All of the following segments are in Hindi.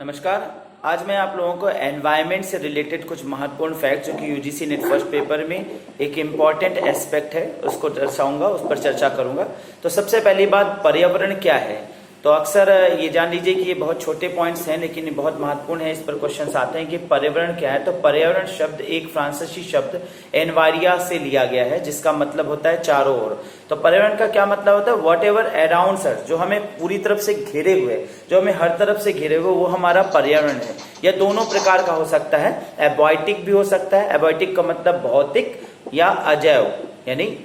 नमस्कार। आज मैं आप लोगों को एनवायरनमेंट से रिलेटेड कुछ महत्वपूर्ण फैक्ट जो कि यूजीसी नेट फर्स्ट पेपर में एक इम्पॉर्टेंट एस्पेक्ट है उसको दर्शाऊंगा, उस पर चर्चा करूंगा। तो सबसे पहली बात, पर्यावरण क्या है। तो अक्सर ये जान लीजिए कि ये बहुत छोटे पॉइंट्स हैं लेकिन ये बहुत महत्वपूर्ण है। इस पर क्वेश्चंस आते हैं कि पर्यावरण क्या है। तो पर्यावरण शब्द एक फ्रांसीसी शब्द एनवायरिया से लिया गया है जिसका मतलब होता है चारों ओर। तो पर्यावरण का क्या मतलब होता है? वॉट एवर अराउंड अस, जो हमें पूरी तरफ से घेरे हुए, जो हमें हर तरफ से घेरे हुए, वो हमारा पर्यावरण है। यह दोनों प्रकार का हो सकता है। एबॉयटिक भी हो सकता है। एबॉयटिक का मतलब भौतिक या अजैव यानी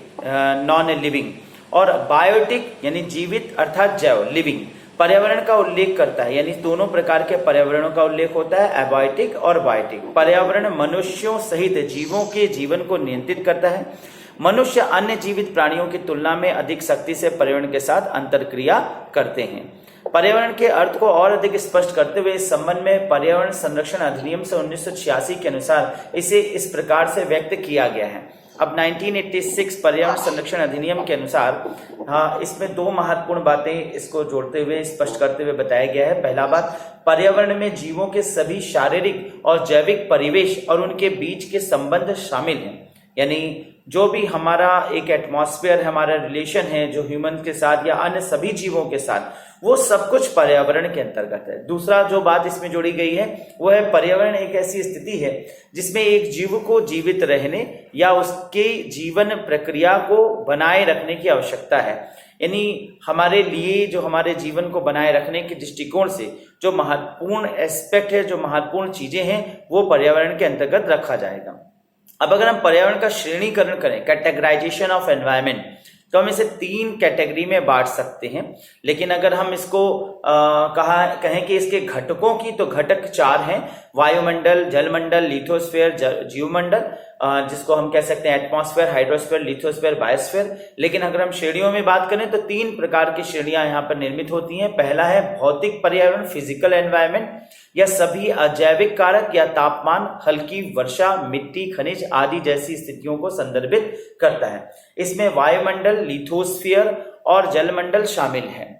नॉन लिविंग, और बायोटिक यानी जीवित अर्थात जैव लिविंग पर्यावरण का उल्लेख करता है। यानी दोनों प्रकार के पर्यावरणों का उल्लेख होता है, एबॉयटिक और बायोटिक। पर्यावरण मनुष्यों सहित जीवों के जीवन को नियंत्रित करता है। मनुष्य अन्य जीवित प्राणियों की तुलना में अधिक सख्ती से पर्यावरण के साथ अंतरक्रिया करते हैं। पर्यावरण के अर्थ को और अधिक स्पष्ट करते हुए इस संबंध में पर्यावरण संरक्षण अधिनियम से 1986 के अनुसार इसे इस प्रकार से व्यक्त किया गया है। अब 1986 पर्यावरण संरक्षण अधिनियम के अनुसार इसमें दो महत्वपूर्ण बातें इसको जोड़ते हुए स्पष्ट करते हुए बताया गया है। पहला बात, पर्यावरण में जीवों के सभी शारीरिक और जैविक परिवेश और उनके बीच के संबंध शामिल हैं। यानी जो भी हमारा एक एटमॉस्फेयर, हमारा रिलेशन है जो ह्यूमन के साथ या अन्य सभी जीवों के साथ, वो सब कुछ पर्यावरण के अंतर्गत है। दूसरा जो बात इसमें जोड़ी गई है वो है, पर्यावरण एक ऐसी स्थिति है जिसमें एक जीव को जीवित रहने या उसके जीवन प्रक्रिया को बनाए रखने की आवश्यकता है। यानी हमारे लिए जो हमारे जीवन को बनाए रखने के दृष्टिकोण से जो महत्वपूर्ण एस्पेक्ट है, जो महत्वपूर्ण चीजें हैं, वो पर्यावरण के अंतर्गत रखा जाएगा। अब अगर हम पर्यावरण का श्रेणीकरण करें, कैटेगराइजेशन ऑफ एनवायरनमेंट, तो हम इसे तीन कैटेगरी में बांट सकते हैं। लेकिन अगर हम इसको कहें कि इसके घटकों की, तो घटक चार हैं: वायुमंडल, जलमंडल, लिथोस्फीयर, जीवमंडल, जिसको हम कह सकते हैं एटमॉस्फेयर, हाइड्रोस्फीयर, लिथोस्फीयर, बायोस्फीयर। लेकिन अगर हम श्रेणियों में बात करें तो तीन प्रकार की श्रेणियां यहाँ पर निर्मित होती हैं। पहला है भौतिक पर्यावरण, फिजिकल एनवायरनमेंट। यह सभी अजैविक कारक या तापमान, हल्की वर्षा, मिट्टी, खनिज आदि जैसी स्थितियों को संदर्भित करता है। इसमें वायुमंडल, लिथोस्फीयर और जलमंडल शामिल है।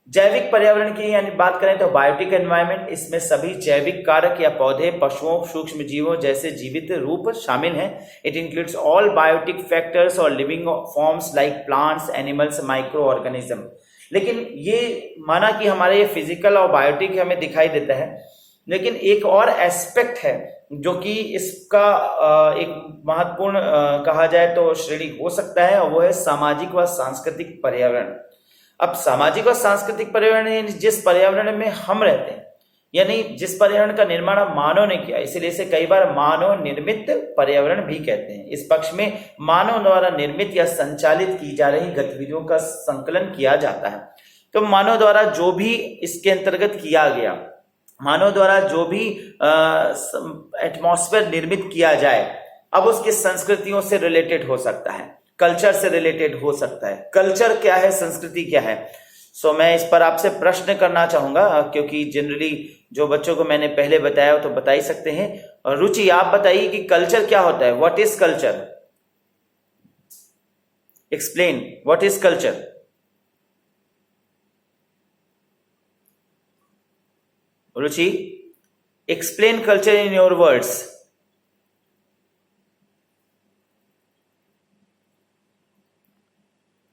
जैविक पर्यावरण की यानी बात करें तो बायोटिक एनवायरनमेंट, इसमें सभी जैविक कारक या पौधे, पशुओं, सूक्ष्म जीवों जैसे जीवित रूप शामिल हैं। It includes all biotic factors और living forms like plants, animals, microorganism. लेकिन ये माना कि हमारे ये फिजिकल और बायोटिक हमें दिखाई देता है, लेकिन एक और एस्पेक्ट है जो कि इसका एक महत्वपूर्ण कहा जाए तो श्रेणी हो सकता है, और वो है सामाजिक व सांस्कृतिक पर्यावरण। अब सामाजिक और सांस्कृतिक पर्यावरण यानी जिस पर्यावरण में हम रहते हैं, यानी जिस पर्यावरण का निर्माण मानव ने किया, इसीलिए इसे कई बार मानव निर्मित पर्यावरण भी कहते हैं। इस पक्ष में मानव द्वारा निर्मित या संचालित की जा रही गतिविधियों का संकलन किया जाता है। तो मानव द्वारा जो भी इसके अंतर्गत किया गया, मानव द्वारा जो भी एटमॉस्फेयर निर्मित किया जाए, अब उसकी संस्कृतियों से रिलेटेड हो सकता है, कल्चर से रिलेटेड हो सकता है। कल्चर क्या है, संस्कृति क्या है? मैं इस पर आपसे प्रश्न करना चाहूंगा, क्योंकि जनरली जो बच्चों को मैंने पहले बताया तो बता ही सकते हैं। रुचि, आप बताइए कि कल्चर क्या होता है? What is culture? Explain what is culture. Ruchi, explain culture in your words.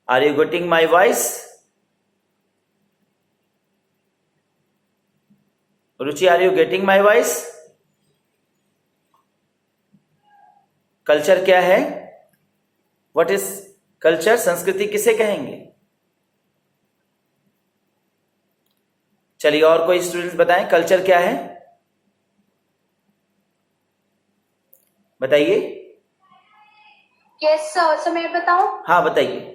Are you getting my voice? Ruchi, are you getting my voice? Culture क्या है? What is culture? संस्कृति किसे कहेंगे? चलिए और कोई स्टूडेंट्स बताएं, कल्चर क्या है? बताइए। यस सर, मैं बताऊं? हाँ बताइए।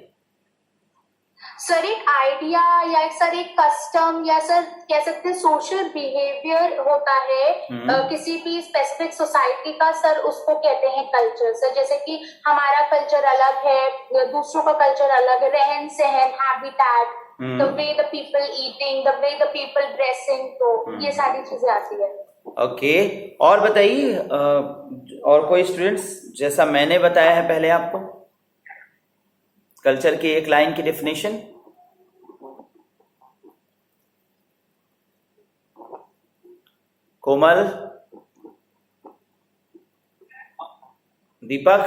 सर एक आइडिया या सर एक कस्टम या सर कह सकते हैं सोशल बिहेवियर होता है किसी भी स्पेसिफिक सोसाइटी का, सर उसको कहते हैं कल्चर। सर जैसे कि हमारा कल्चर अलग है, दूसरों का कल्चर अलग है, रहन सहन, habitat, the way the people eating, the way the people dressing, तो ये सारी चीजें आती है। ओके, और बताइए और कोई स्टूडेंट्स, जैसा मैंने बताया है पहले आपको कल्चर की एक लाइन की डेफिनेशन। कोमल, दीपक,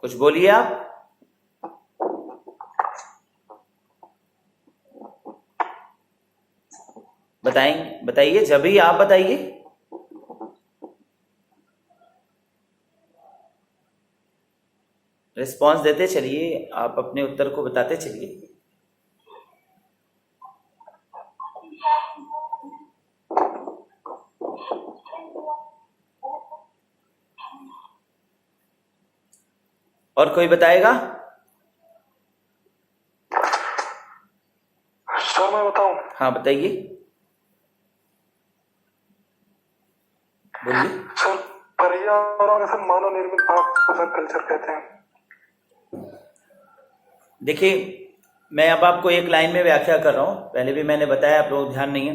कुछ बोलिए आप। बताइए, जब ही आप बताइए। रिस्पॉन्स देते चलिए, आप अपने उत्तर को बताते चलिए। और कोई बताएगा? सर मैं बताऊं? हाँ बताइए, बोलिए। सर पर्यावरण सर मानव निर्मित भाग को सर कल्चर कहते हैं। देखिए, मैं अब आपको एक लाइन में व्याख्या कर रहा हूं, पहले भी मैंने बताया, आप लोगों को ध्यान नहीं है।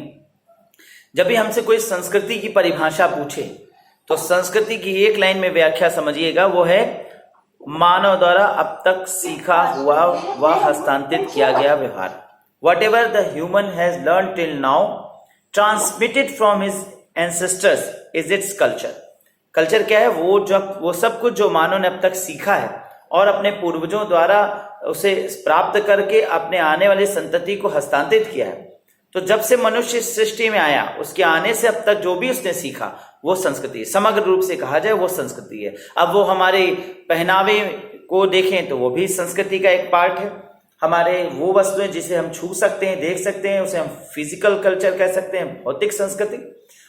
जब भी हमसे कोई संस्कृति की परिभाषा पूछे तो संस्कृति की एक लाइन में व्याख्या समझिएगा, वो है मानव द्वारा अब तक सीखा हुआ व हस्तांतरित किया गया व्यवहार। What ever the human has learn till now transmitted from his ancestors is its culture. Culture क्या है? वो सब कुछ जो मानव ने अब तक सीखा है और अपने पूर्वजों द्वारा उसे प्राप्त करके अपने आने वाली संतति को हस्तांतरित किया है। तो जब से मनुष्य इस सृष्टि में आया, उसके आने से अब तक जो भी उसने सीखा वो संस्कृति है। समग्र रूप से कहा जाए वो संस्कृति है। अब वो हमारे पहनावे को देखें तो वो भी संस्कृति का एक पार्ट है। हमारे वो वस्तुएं जिसे हम छू सकते हैं, देख सकते हैं, उसे हम फिजिकल कल्चर कह सकते हैं, भौतिक संस्कृति।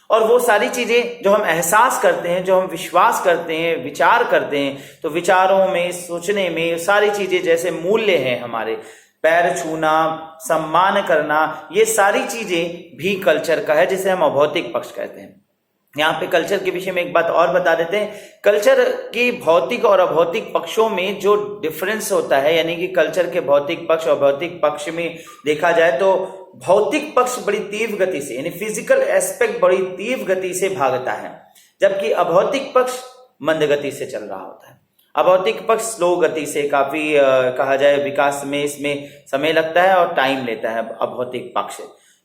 और वो सारी चीजें जो हम एहसास करते हैं, जो हम विश्वास करते हैं, विचार करते हैं, तो विचारों में, सोचने में सारी चीजें, जैसे मूल्य हैं हमारे, पैर छूना, सम्मान करना, ये सारी चीजें भी कल्चर का है, जिसे हम अभौतिक पक्ष कहते हैं। यहाँ पे कल्चर के विषय में एक बात और बता देते हैं। कल्चर के भौतिक और अभौतिक पक्षों में जो डिफरेंस होता है, यानी कि कल्चर के भौतिक पक्ष और भौतिक पक्ष में देखा जाए तो भौतिक पक्ष बड़ी तीव्र गति से, यानी फिजिकल एस्पेक्ट बड़ी तीव्र गति से भागता है, जबकि अभौतिक पक्ष मंद गति से चल रहा होता है। अभौतिक पक्ष स्लो गति से, काफी कहा जाए विकास में इसमें समय लगता है और टाइम लेता है अभौतिक पक्ष।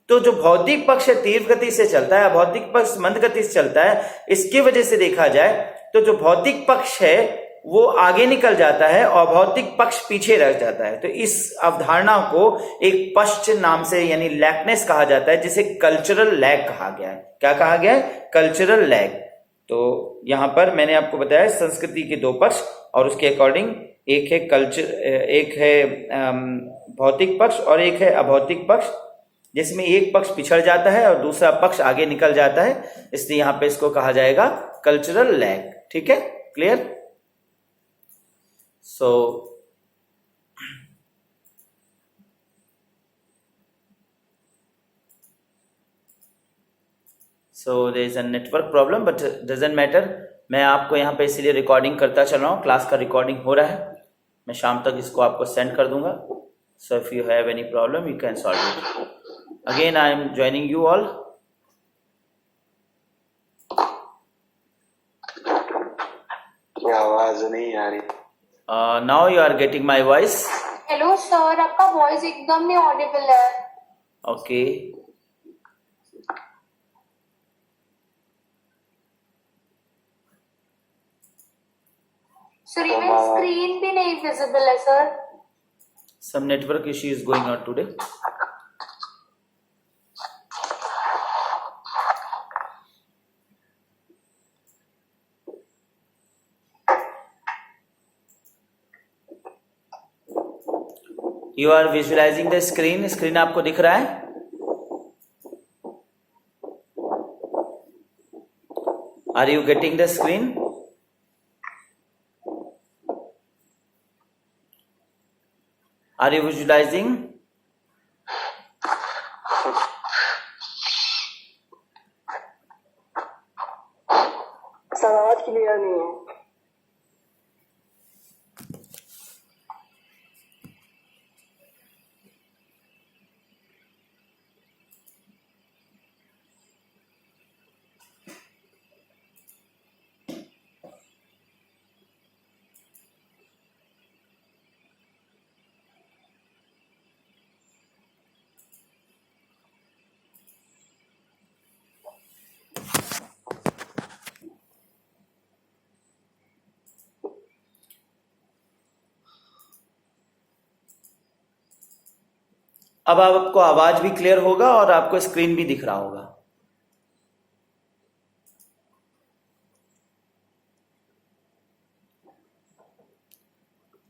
तो जो भौतिक पक्ष तीव्र गति से चलता है, अभौतिक पक्ष मंद गति से चलता है। इसकी वजह से देखा जाए तो जो भौतिक पक्ष है वो आगे निकल जाता है और भौतिक पक्ष पीछे रह जाता है। तो इस अवधारणा को एक पश्च नाम से, यानी लैकनेस कहा जाता है, जिसे कल्चरल लैग कहा गया है। क्या कहा गया है? Cultural lag. तो यहां पर मैंने आपको बताया संस्कृति के दो पक्ष, और उसके अकॉर्डिंग एक है कल्चर, एक है भौतिक पक्ष और एक है अभौतिक पक्ष, जिसमें एक पक्ष पिछड़ जाता है और दूसरा पक्ष आगे निकल जाता है। इसलिए यहां पे इसको कहा जाएगा कल्चरल लैग। ठीक है, clear? So there is a network problem, but doesn't matter. मैं आपको यहाँ पे इसीलिए रिकॉर्डिंग करता चल रहा हूँ, क्लास का रिकॉर्डिंग हो रहा है। मैं शाम तक इसको आपको सेंड कर दूंगा। So if you have any problem you can solve it. Again, I am joining you all. आवाज नहीं आ रही। Now you are getting my voice. Hello sir, आपका वॉइस एकदम नहीं ऑडिबल है। Okay. सर इवन स्क्रीन भी नहीं विजिबल है sir. Some network issue is going on today. You are visualizing the screen. Screen आपको दिख रहा है? Are you getting the screen? Are you visualizing? Sir आवाज क्लियर नहीं है। अब आपको आवाज भी क्लियर होगा और आपको स्क्रीन भी दिख रहा होगा।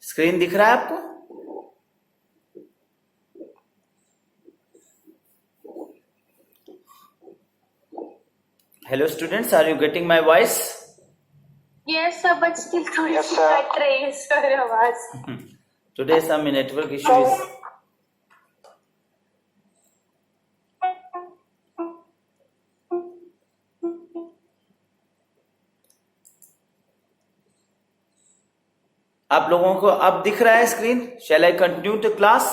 स्क्रीन दिख रहा है आपको? Hello students, are you getting my voice? Yes sir, but still थोड़ी Yes, सी sir. कट रही है सर आवाज। Today some network issues. आप लोगों को अब दिख रहा है screen? Shall I continue to class?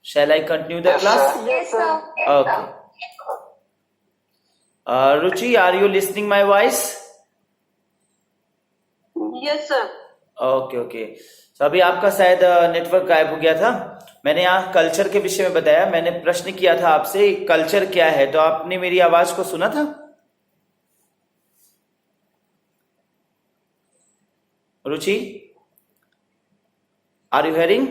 Shall I continue the Yes, class? sir. Yes sir. Okay. Ruchi, are you listening my voice? Yes sir. Okay okay. तो अभी आपका शायद नेटवर्क गायब हो गया था। मैंने यहाँ कल्चर के विषय में बताया। मैंने प्रश्न किया था आपसे कल्चर क्या है, तो आपने मेरी आवाज को सुना था? रुचि, आर यू हेयरिंग?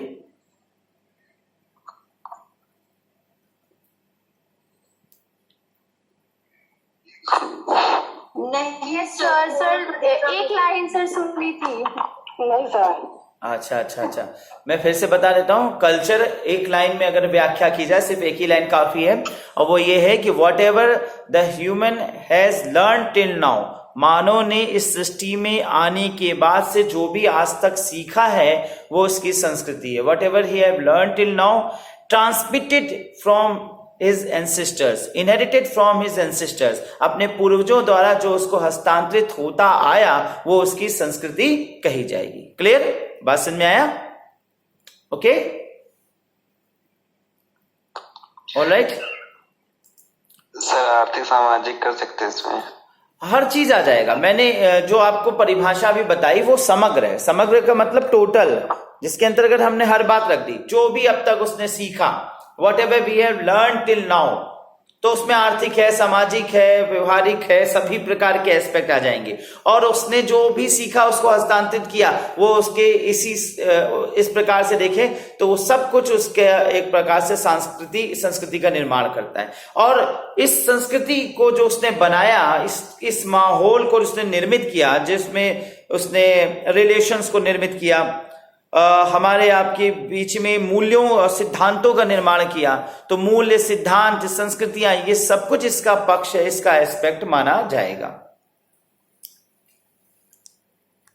नहीं यस सर, सर एक लाइन सर सुनी थी। नहीं सर। अच्छा अच्छा अच्छा, मैं फिर से बता देता हूं। कल्चर एक लाइन में अगर व्याख्या की जाए, सिर्फ एक ही लाइन काफी है, और वो ये है कि whatever the human has learn till now, मानव ने इस सृष्टि में आने के बाद से जो भी आज तक सीखा है वो उसकी संस्कृति है। What ever he have learn till now transmitted from his ancestors, inherited from his ancestors, अपने पूर्वजों द्वारा जो उसको हस्तांतरित होता आया वो उसकी संस्कृति कही जाएगी। क्लियर? बात समझ में आया? Okay, alright. सर आर्थिक सामाजिक कर सकते हैं इसमें? हर चीज आ जाएगा। मैंने जो आपको परिभाषा भी बताई वो समग्र है। समग्र का मतलब टोटल, जिसके अंतर्गत हमने हर बात रख दी। जो भी अब तक उसने सीखा, whatever we have learn till now, तो उसमें आर्थिक है, सामाजिक है, व्यवहारिक है, सभी प्रकार के एस्पेक्ट आ जाएंगे। और उसने जो भी सीखा उसको हस्तांतरित किया, वो उसके इस प्रकार से देखें तो वो सब कुछ उसके एक प्रकार से संस्कृति का निर्माण करता है। और इस संस्कृति को जो उसने बनाया, इस माहौल को उसने निर्मित किया, जिसमें उसने रिलेशंस को निर्मित किया, हमारे आपके बीच में मूल्यों और सिद्धांतों का निर्माण किया, तो मूल्य, सिद्धांत, संस्कृतियां, ये सब कुछ इसका पक्ष है, इसका एस्पेक्ट माना जाएगा।